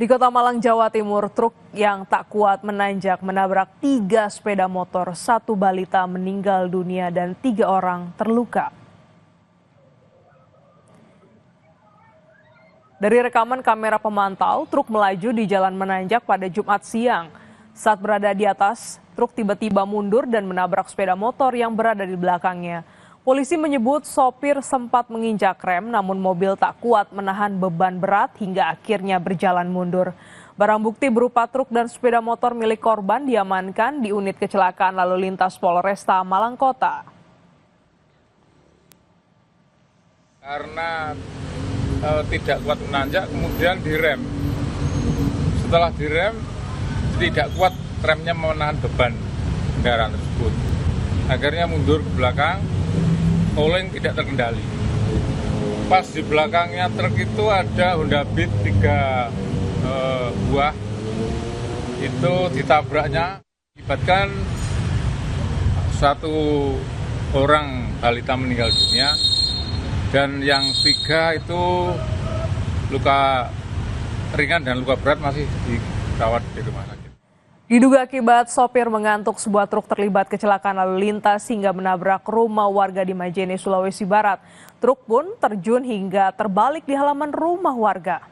Di Kota Malang, Jawa Timur, truk yang tak kuat menanjak menabrak 3 sepeda motor, 1 balita meninggal dunia dan 3 orang terluka. Dari rekaman kamera pemantau, truk melaju di jalan menanjak pada Jumat siang. Saat berada di atas, truk tiba-tiba mundur dan menabrak sepeda motor yang berada di belakangnya. Polisi menyebut sopir sempat menginjak rem, namun mobil tak kuat menahan beban berat hingga akhirnya berjalan mundur. Barang bukti berupa truk dan sepeda motor milik korban diamankan di unit kecelakaan lalu lintas Polresta Malang Kota. Karena tidak kuat menanjak, kemudian direm. Setelah direm, tidak kuat remnya menahan beban kendaraan tersebut. Akhirnya mundur ke belakang, oleng tidak terkendali. Pas di belakangnya truk itu ada Honda Beat 3 buah. Itu ditabraknya, akibatkan 1 orang balita meninggal dunia. Dan yang 3 itu luka ringan dan luka berat masih dirawat di rumah sakit. Diduga akibat sopir mengantuk, sebuah truk terlibat kecelakaan lalu lintas hingga menabrak rumah warga di Majene, Sulawesi Barat. Truk pun terjun hingga terbalik di halaman rumah warga.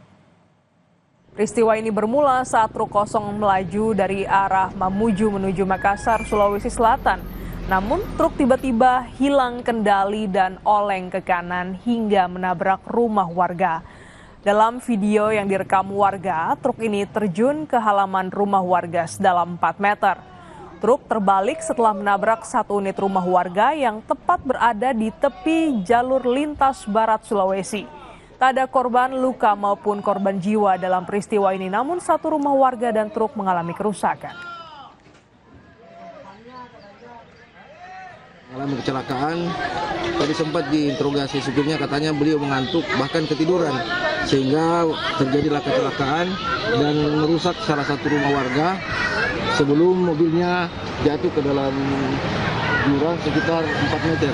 Peristiwa ini bermula saat truk kosong melaju dari arah Mamuju menuju Makassar, Sulawesi Selatan. Namun truk tiba-tiba hilang kendali dan oleng ke kanan hingga menabrak rumah warga. Dalam video yang direkam warga, truk ini terjun ke halaman rumah warga sedalam 4 meter. Truk terbalik setelah menabrak 1 unit rumah warga yang tepat berada di tepi jalur lintas barat Sulawesi. Tak ada korban luka maupun korban jiwa dalam peristiwa ini, namun 1 rumah warga dan truk mengalami kerusakan. Mengalami kecelakaan, tadi sempat diinterogasi supirnya, katanya beliau mengantuk bahkan ketiduran sehingga terjadilah kecelakaan dan merusak salah satu rumah warga sebelum mobilnya jatuh ke dalam jurang sekitar 4 meter.